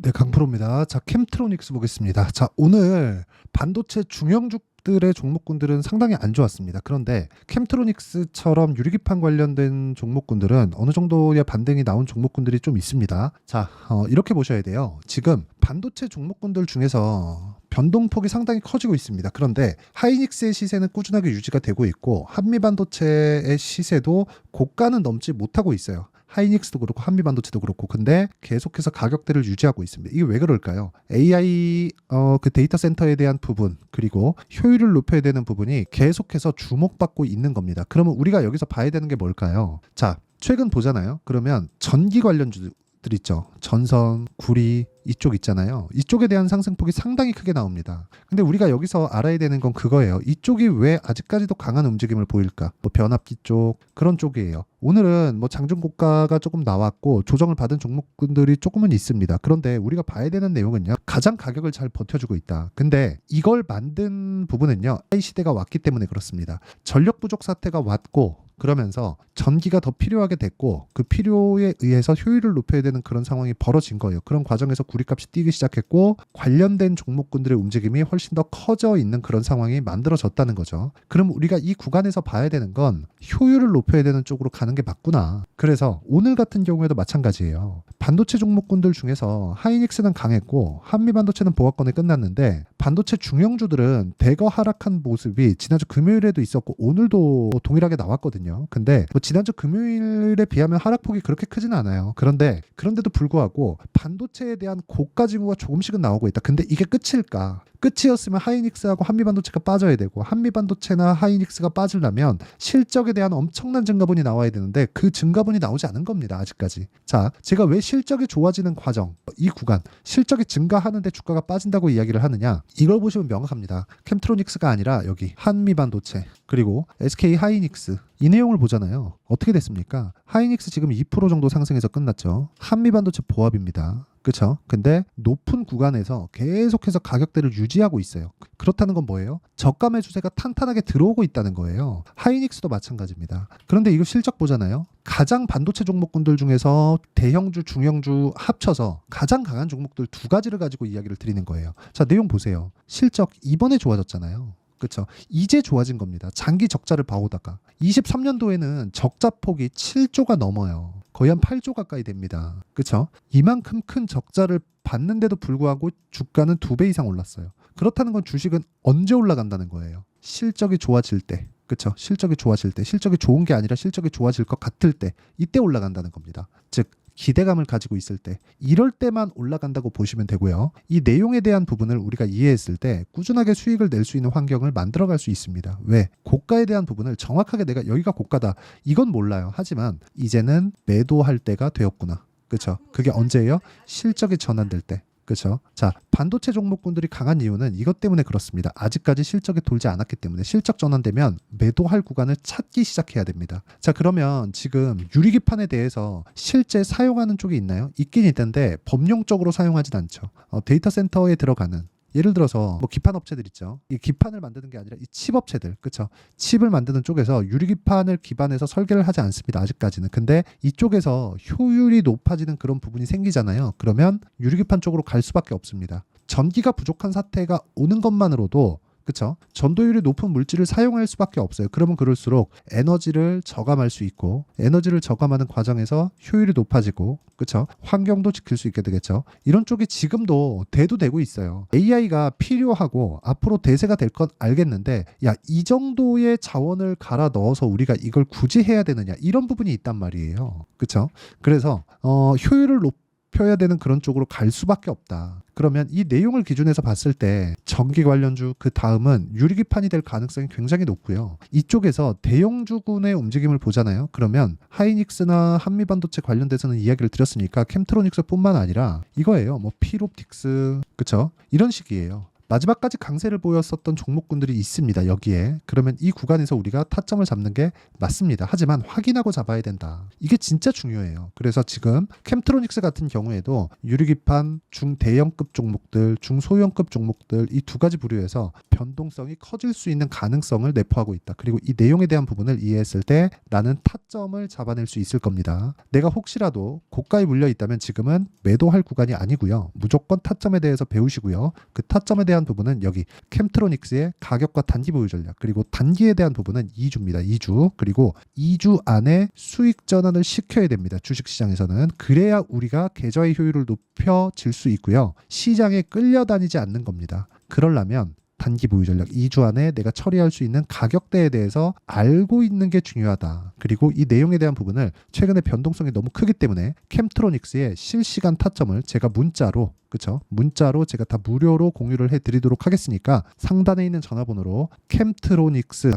네, 강프로입니다. 자, 캠트로닉스 보겠습니다. 자, 오늘 반도체 중형주들의 종목군들은 상당히 안 좋았습니다. 그런데 캠트로닉스처럼 유리기판 관련된 종목군들은 어느 정도의 반등이 나온 종목군들이 좀 있습니다. 자, 이렇게 보셔야 돼요. 지금 반도체 종목군들 중에서 변동폭이 상당히 커지고 있습니다. 그런데 하이닉스의 시세는 꾸준하게 유지가 되고 있고 한미반도체의 시세도 고가는 넘지 못하고 있어요. 하이닉스도 그렇고 한미반도체도 그렇고. 근데 계속해서 가격대를 유지하고 있습니다. 이게 왜 그럴까요? AI 그 데이터 센터에 대한 부분, 그리고 효율을 높여야 되는 부분이 계속해서 주목받고 있는 겁니다. 그러면 우리가 여기서 봐야 되는 게 뭘까요? 자, 최근 보잖아요. 그러면 전기 관련주들 있죠. 전선, 구리 이쪽 있잖아요. 이쪽에 대한 상승폭이 상당히 크게 나옵니다. 근데 우리가 여기서 알아야 되는 건 그거예요. 이쪽이 왜 아직까지도 강한 움직임을 보일까? 뭐 변압기 쪽 그런 쪽이에요. 오늘은 뭐 장중고가가 조금 나왔고 조정을 받은 종목군들이 조금은 있습니다. 그런데 우리가 봐야 되는 내용은요. 가장 가격을 잘 버텨주고 있다. 근데 이걸 만든 부분은요. AI 시대가 왔기 때문에 그렇습니다. 전력 부족 사태가 왔고 그러면서 전기가 더 필요하게 됐고 그 필요에 의해서 효율을 높여야 되는 그런 상황이 벌어진 거예요. 그런 과정에서 구리값이 뛰기 시작했고 관련된 종목군들의 움직임이 훨씬 더 커져 있는 그런 상황이 만들어졌다는 거죠. 그럼 우리가 이 구간에서 봐야 되는 건 효율을 높여야 되는 쪽으로 가는 게 맞구나. 그래서 오늘 같은 경우에도 마찬가지예요. 반도체 종목군들 중에서 하이닉스는 강했고 한미반도체는 보합권에 끝났는데 반도체 중형주들은 대거 하락한 모습이 지난주 금요일에도 있었고 오늘도 동일하게 나왔거든요. 근데 뭐 지난주 금요일에 비하면 하락폭이 그렇게 크진 않아요. 그런데도 불구하고 반도체에 대한 고가 징후가 조금씩은 나오고 있다. 근데 이게 끝일까? 끝이었으면 하이닉스하고 한미반도체가 빠져야 되고 한미반도체나 하이닉스가 빠지려면 실적에 대한 엄청난 증가분이 나와야 되는데 그 증가분이 나오지 않은 겁니다. 아직까지. 자, 제가 왜 실적이 좋아지는 과정, 이 구간, 실적이 증가하는데 주가가 빠진다고 이야기를 하느냐? 이걸 보시면 명확합니다. 캠트로닉스가 아니라 여기 한미반도체 그리고 SK 하이닉스 이 내용을 보잖아요. 어떻게 됐습니까? 하이닉스 지금 2% 정도 상승해서 끝났죠. 한미반도체 보합입니다. 그렇죠? 근데 높은 구간에서 계속해서 가격대를 유지하고 있어요. 그렇다는 건 뭐예요? 저가 매수세가 탄탄하게 들어오고 있다는 거예요. 하이닉스도 마찬가지입니다. 그런데 이거 실적 보잖아요. 가장 반도체 종목군들 중에서 대형주, 중형주 합쳐서 가장 강한 종목들 두 가지를 가지고 이야기를 드리는 거예요. 자, 내용 보세요. 실적 이번에 좋아졌잖아요. 그렇죠. 이제 좋아진 겁니다. 장기 적자를 봐오다가 23년도에는 적자폭이 7조가 넘어요. 거의 한 8조 가까이 됩니다. 그렇죠? 이만큼 큰 적자를 봤는데도 불구하고 주가는 2배 이상 올랐어요. 그렇다는 건 주식은 언제 올라간다는 거예요. 실적이 좋아질 때. 그렇죠? 실적이 좋아질 때. 실적이 좋은 게 아니라 실적이 좋아질 것 같을 때. 이때 올라간다는 겁니다. 즉 기대감을 가지고 있을 때 이럴 때만 올라간다고 보시면 되고요. 이 내용에 대한 부분을 우리가 이해했을 때 꾸준하게 수익을 낼 수 있는 환경을 만들어갈 수 있습니다. 왜? 고가에 대한 부분을 정확하게 내가 여기가 고가다 이건 몰라요. 하지만 이제는 매도할 때가 되었구나. 그렇죠? 그게 언제예요? 실적이 전환될 때. 그렇죠? 자, 반도체 종목군들이 강한 이유는 이것 때문에 그렇습니다. 아직까지 실적이 돌지 않았기 때문에 실적 전환되면 매도할 구간을 찾기 시작해야 됩니다. 자, 그러면 지금 유리기판에 대해서 실제 사용하는 쪽이 있나요? 있긴 있는데 법령적으로 사용하진 않죠. 데이터 센터에 들어가는 예를 들어서 뭐 기판 업체들 있죠. 이 기판을 만드는 게 아니라 이 칩 업체들, 그렇죠? 칩을 만드는 쪽에서 유리기판을 기반해서 설계를 하지 않습니다. 아직까지는. 근데 이쪽에서 효율이 높아지는 그런 부분이 생기잖아요. 그러면 유리기판 쪽으로 갈 수밖에 없습니다. 전기가 부족한 사태가 오는 것만으로도 그렇죠? 전도율이 높은 물질을 사용할 수밖에 없어요. 그러면 그럴수록 에너지를 저감할 수 있고 에너지를 저감하는 과정에서 효율이 높아지고 그렇죠? 환경도 지킬 수 있게 되겠죠. 이런 쪽이 지금도 대두되고 있어요. AI가 필요하고 앞으로 대세가 될 건 알겠는데 야, 이 정도의 자원을 갈아 넣어서 우리가 이걸 굳이 해야 되느냐 이런 부분이 있단 말이에요. 그렇죠? 그래서 효율을 높여야 되는 그런 쪽으로 갈 수밖에 없다. 그러면 이 내용을 기준해서 봤을 때 전기 관련주 그 다음은 유리기판이 될 가능성이 굉장히 높고요. 이쪽에서 대형주군의 움직임을 보잖아요. 그러면 하이닉스나 한미반도체 관련돼서는 이야기를 드렸으니까 캠트로닉스뿐만 아니라 이거예요. 뭐 필옵틱스 그쵸? 이런 식이에요. 마지막까지 강세를 보였었던 종목군들이 있습니다. 여기에. 그러면 이 구간에서 우리가 타점을 잡는 게 맞습니다. 하지만 확인하고 잡아야 된다. 이게 진짜 중요해요. 그래서 지금 캠트로닉스 같은 경우에도 유리기판 중대형급 종목들, 중소형급 종목들 이 두 가지 부류에서 변동성이 커질 수 있는 가능성을 내포하고 있다. 그리고 이 내용에 대한 부분을 이해했을 때 나는 타점을 잡아낼 수 있을 겁니다. 내가 혹시라도 고가에 물려 있다면 지금은 매도할 구간이 아니고요. 무조건 타점에 대해서 배우시고요. 그 타점에 대한 부분은 여기 캠트로닉스의 가격과 단기 보유 전략, 그리고 단기에 대한 부분은 2주입니다. 2주. 그리고 2주 안에 수익 전환을 시켜야 됩니다. 주식시장에서는. 그래야 우리가 계좌의 효율을 높여질 수 있고요. 시장에 끌려다니지 않는 겁니다. 그러려면 단기 보유 전략 2주 안에 내가 처리할 수 있는 가격대에 대해서 알고 있는 게 중요하다. 그리고 이 내용에 대한 부분을 최근에 변동성이 너무 크기 때문에 캠트로닉스의 실시간 타점을 제가 문자로, 그쵸? 문자로 제가 다 무료로 공유를 해드리도록 하겠으니까 상단에 있는 전화번호로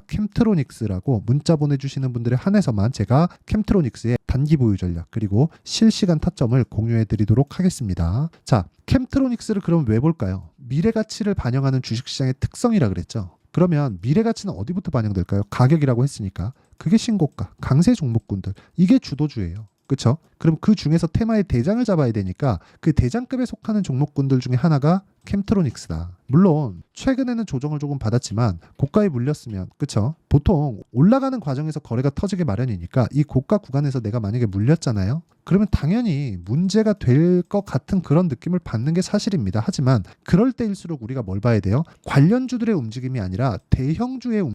캠트로닉스라고 문자 보내주시는 분들에 한해서만 제가 캠트로닉스의 단기 보유 전략 그리고 실시간 타점을 공유해드리도록 하겠습니다. 자, 캠트로닉스를 그럼 왜 볼까요? 미래 가치를 반영하는 주식시장의 특성이라 그랬죠. 그러면 미래 가치는 어디부터 반영될까요? 가격이라고 했으니까. 그게 신고가, 강세 종목군들. 이게 주도주예요. 그렇죠? 그럼 그 중에서 테마의 대장을 잡아야 되니까 그 대장급에 속하는 종목군들 중에 하나가 캠트로닉스다. 물론 최근에는 조정을 조금 받았지만 고가에 물렸으면, 그렇죠? 보통 올라가는 과정에서 거래가 터지기 마련이니까 이 고가 구간에서 내가 만약에 물렸잖아요. 그러면 당연히 문제가 될 것 같은 그런 느낌을 받는 게 사실입니다. 하지만 그럴 때일수록 우리가 뭘 봐야 돼요? 관련주들의 움직임이 아니라 대형주의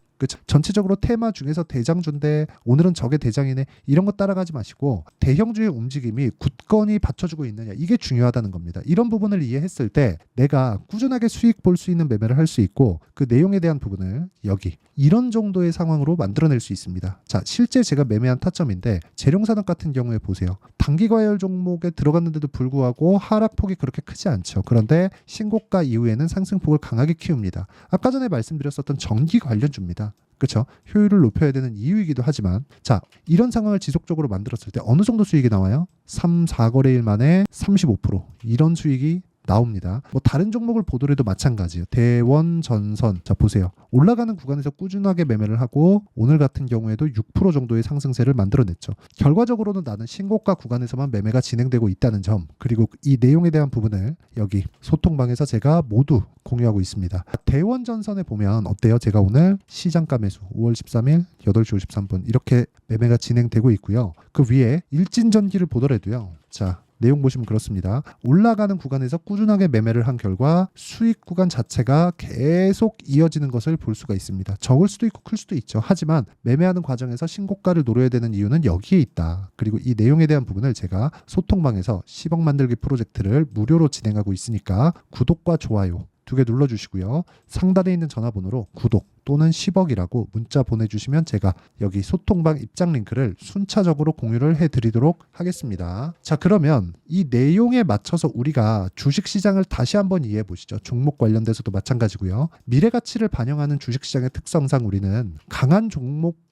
전체적으로 테마 중에서 대장주인데 오늘은 저게 대장이네 이런 거 따라가지 마시고 대형주의 움직임이 굳건히 받쳐주고 있느냐, 이게 중요하다는 겁니다. 이런 부분을 이해했을 때 내가 꾸준하게 수익 볼 수 있는 매매를 할 수 있고 그 내용에 대한 부분을 여기 이런 정도의 상황으로 만들어낼 수 있습니다. 자, 실제 제가 매매한 타점인데 재룡산업 같은 경우에 보세요. 단기과열 종목에 들어갔는데도 불구하고 하락폭이 그렇게 크지 않죠. 그런데 신고가 이후에는 상승폭을 강하게 키웁니다. 아까 전에 말씀드렸었던 전기 관련주입니다. 그렇죠? 효율을 높여야 되는 이유이기도 하지만, 자, 이런 상황을 지속적으로 만들었을 때 어느 정도 수익이 나와요? 3, 4거래일 만에 35% 이런 수익이 나옵니다. 뭐 다른 종목을 보더라도 마찬가지예요. 대원, 전선. 자, 보세요. 올라가는 구간에서 꾸준하게 매매를 하고 오늘 같은 경우에도 6% 정도의 상승세를 만들어냈죠. 결과적으로는 나는 신고가 구간에서만 매매가 진행되고 있다는 점, 그리고 이 내용에 대한 부분을 여기 소통방에서 제가 모두 공유하고 있습니다. 대원 전선에 보면 어때요? 제가 오늘 시장가 매수 5월 13일 8시 53분 이렇게 매매가 진행되고 있고요. 그 위에 일진전기를 보더라도요. 자, 내용 보시면 그렇습니다. 올라가는 구간에서 꾸준하게 매매를 한 결과 수익 구간 자체가 계속 이어지는 것을 볼 수가 있습니다. 적을 수도 있고 클 수도 있죠. 하지만 매매하는 과정에서 신고가를 노려야 되는 이유는 여기에 있다. 그리고 이 내용에 대한 부분을 제가 소통방에서 10억 만들기 프로젝트를 무료로 진행하고 있으니까 구독과 좋아요 2개 눌러주시고요. 상단에 있는 전화번호로 구독 또는 10억이라고 문자 보내주시면 제가 여기 소통방 입장 링크를 순차적으로 공유를 해드리도록 하겠습니다. 자, 그러면 이 내용에 맞춰서 우리가 주식시장을 다시 한번 이해해 보시죠. 종목 관련돼서도 마찬가지고요. 미래가치를 반영하는 주식시장의 특성상 우리는 강한 종목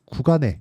구간에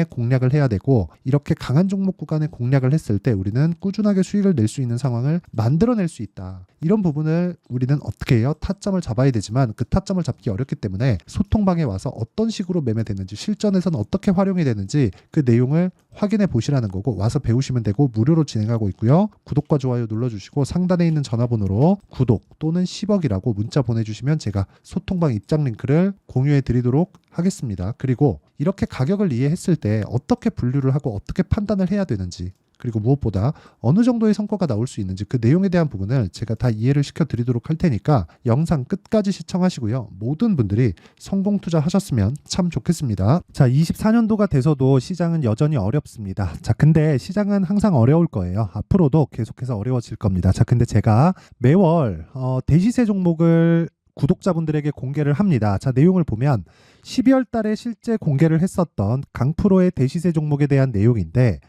공략을 해야 되고, 이렇게 강한 종목 구간에 공략을 했을 때 우리는 꾸준하게 수익을 낼 수 있는 상황을 만들어낼 수 있다. 이런 부분을 우리는 어떻게 해요? 타점을 잡아야 되지만 그 타점을 잡기 어렵기 때문에 소통방에 와서 어떤 식으로 매매되는지, 실전에서는 어떻게 활용이 되는지 그 내용을 확인해 보시라는 거고, 와서 배우시면 되고 무료로 진행하고 있고요. 구독과 좋아요 눌러주시고 상단에 있는 전화번호로 구독 또는 10억이라고 문자 보내주시면 제가 소통방 입장 링크를 공유해 드리도록 하겠습니다. 그리고 이렇게 가격을 이해했을 때 어떻게 분류를 하고 어떻게 판단을 해야 되는지, 그리고 무엇보다 어느 정도의 성과가 나올 수 있는지 그 내용에 대한 부분을 제가 다 이해를 시켜드리도록 할 테니까 영상 끝까지 시청하시고요. 모든 분들이 성공 투자하셨으면 참 좋겠습니다. 자, 24년도가 돼서도 시장은 여전히 어렵습니다. 자, 근데 시장은 항상 어려울 거예요. 앞으로도 계속해서 어려워질 겁니다. 자, 근데 제가 매월 대시세 종목을 구독자분들에게 공개를 합니다. 자, 내용을 보면 12월 달에 실제 공개를 했었던 강프로의 대시세 종목에 대한 내용인데,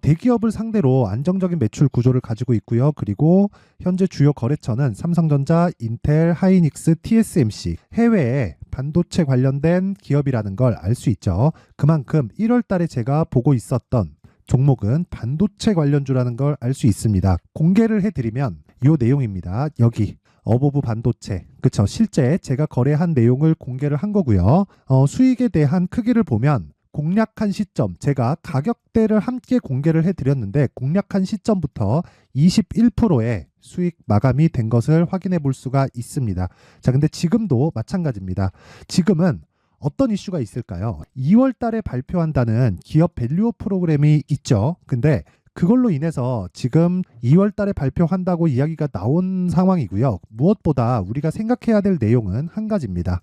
대기업을 상대로 안정적인 매출 구조를 가지고 있고요. 그리고 현재 주요 거래처는 삼성전자, 인텔, 하이닉스, TSMC, 해외에 반도체 관련된 기업이라는 걸 알 수 있죠. 그만큼 1월 달에 제가 보고 있었던 종목은 반도체 관련주라는 걸 알 수 있습니다. 공개를 해드리면 요 내용입니다. 여기 어버브 반도체, 그쵸? 실제 제가 거래한 내용을 공개를 한 거고요. 수익에 대한 크기를 보면 공략한 시점, 제가 가격대를 함께 공개를 해드렸는데 공략한 시점부터 21%의 수익 마감이 된 것을 확인해 볼 수가 있습니다. 자, 근데 지금도 마찬가지입니다. 지금은 어떤 이슈가 있을까요? 2월 달에 발표한다는 기업 밸류업 프로그램이 있죠. 근데 그걸로 인해서 지금 2월 달에 발표한다고 이야기가 나온 상황이고요. 무엇보다 우리가 생각해야 될 내용은 한 가지입니다.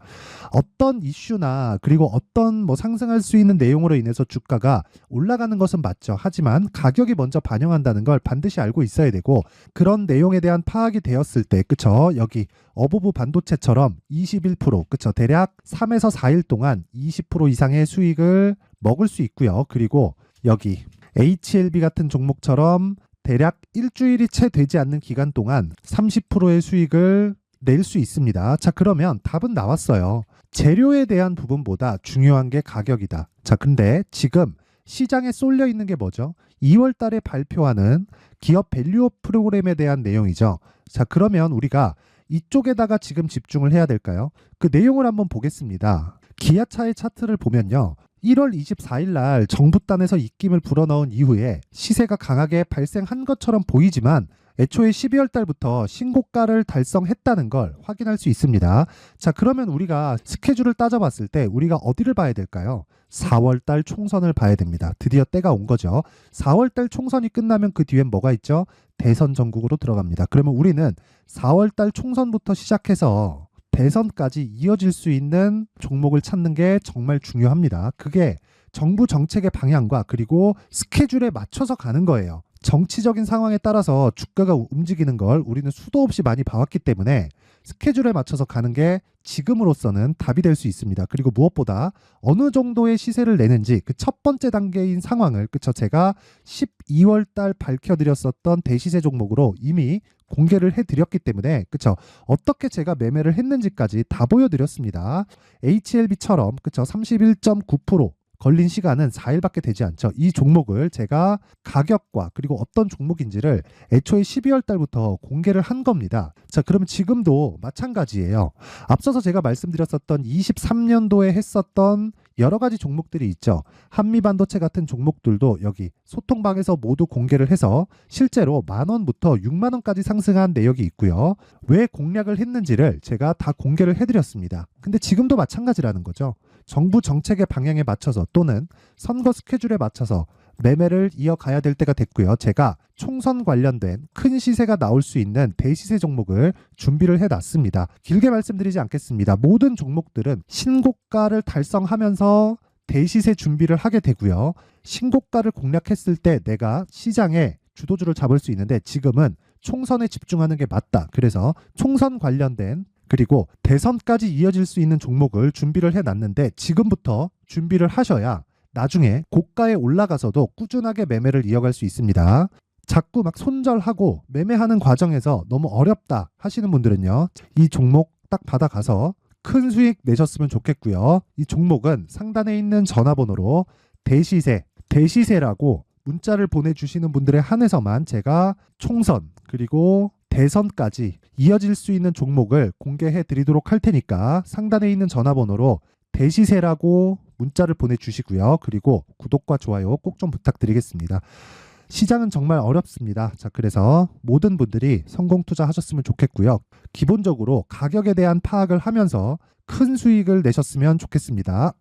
어떤 이슈나 그리고 어떤 상승할 수 있는 내용으로 인해서 주가가 올라가는 것은 맞죠. 하지만 가격이 먼저 반영한다는 걸 반드시 알고 있어야 되고, 그런 내용에 대한 파악이 되었을 때, 그쵸? 여기 어버브 반도체처럼 21%, 그쵸? 대략 3에서 4일 동안 20% 이상의 수익을 먹을 수 있고요. 그리고 여기 HLB 같은 종목처럼 대략 일주일이 채 되지 않는 기간 동안 30%의 수익을 낼 수 있습니다. 자, 그러면 답은 나왔어요. 재료에 대한 부분보다 중요한 게 가격이다. 자, 근데 지금 시장에 쏠려 있는 게 뭐죠? 2월 달에 발표하는 기업 밸류업 프로그램에 대한 내용이죠. 자, 그러면 우리가 이쪽에다가 지금 집중을 해야 될까요? 그 내용을 한번 보겠습니다. 기아차의 차트를 보면요. 1월 24일 날 정부단에서 입김을 불어넣은 이후에 시세가 강하게 발생한 것처럼 보이지만 애초에 12월 달부터 신고가를 달성했다는 걸 확인할 수 있습니다. 자, 그러면 우리가 스케줄을 따져봤을 때 우리가 어디를 봐야 될까요? 4월 달 총선을 봐야 됩니다. 드디어 때가 온 거죠. 4월 달 총선이 끝나면 그 뒤엔 뭐가 있죠? 대선 전국으로 들어갑니다. 그러면 우리는 4월 달 총선부터 시작해서 대선까지 이어질 수 있는 종목을 찾는 게 정말 중요합니다. 그게 정부 정책의 방향과 그리고 스케줄에 맞춰서 가는 거예요. 정치적인 상황에 따라서 주가가 움직이는 걸 우리는 수도 없이 많이 봐왔기 때문에 스케줄에 맞춰서 가는 게 지금으로서는 답이 될 수 있습니다. 그리고 무엇보다 어느 정도의 시세를 내는지 그 첫 번째 단계인 상황을, 그쵸? 제가 12월 달 밝혀드렸었던 대시세 종목으로 이미 공개를 해드렸기 때문에, 그쵸? 어떻게 제가 매매를 했는지까지 다 보여드렸습니다. HLB처럼, 그쵸? 31.9% 걸린 시간은 4일밖에 되지 않죠. 이 종목을 제가 가격과 그리고 어떤 종목인지를 애초에 12월 달부터 공개를 한 겁니다. 자, 그러면 지금도 마찬가지예요. 앞서서 제가 말씀드렸었던 23년도에 했었던 여러 가지 종목들이 있죠. 한미반도체 같은 종목들도 여기 소통방에서 모두 공개를 해서 실제로 10,000원부터 60,000원까지 상승한 내역이 있고요. 왜 공략을 했는지를 제가 다 공개를 해드렸습니다. 근데 지금도 마찬가지라는 거죠. 정부 정책의 방향에 맞춰서 또는 선거 스케줄에 맞춰서 매매를 이어가야 될 때가 됐고요. 제가 총선 관련된 큰 시세가 나올 수 있는 대시세 종목을 준비를 해놨습니다. 길게 말씀드리지 않겠습니다. 모든 종목들은 신고가를 달성하면서 대시세 준비를 하게 되고요. 신고가를 공략했을 때 내가 시장에 주도주를 잡을 수 있는데 지금은 총선에 집중하는 게 맞다. 그래서 총선 관련된 그리고 대선까지 이어질 수 있는 종목을 준비를 해놨는데 지금부터 준비를 하셔야 나중에 고가에 올라가서도 꾸준하게 매매를 이어갈 수 있습니다. 자꾸 막 손절하고 매매하는 과정에서 너무 어렵다 하시는 분들은요. 이 종목 딱 받아가서 큰 수익 내셨으면 좋겠고요. 이 종목은 상단에 있는 전화번호로 대시세라고 문자를 보내주시는 분들에 한해서만 제가 총선 그리고 대선까지 이어질 수 있는 종목을 공개해 드리도록 할 테니까 상단에 있는 전화번호로 대시세라고 문자를 보내주시고요. 그리고 구독과 좋아요 꼭 좀 부탁드리겠습니다. 시장은 정말 어렵습니다. 자, 그래서 모든 분들이 성공 투자하셨으면 좋겠고요. 기본적으로 가격에 대한 파악을 하면서 큰 수익을 내셨으면 좋겠습니다.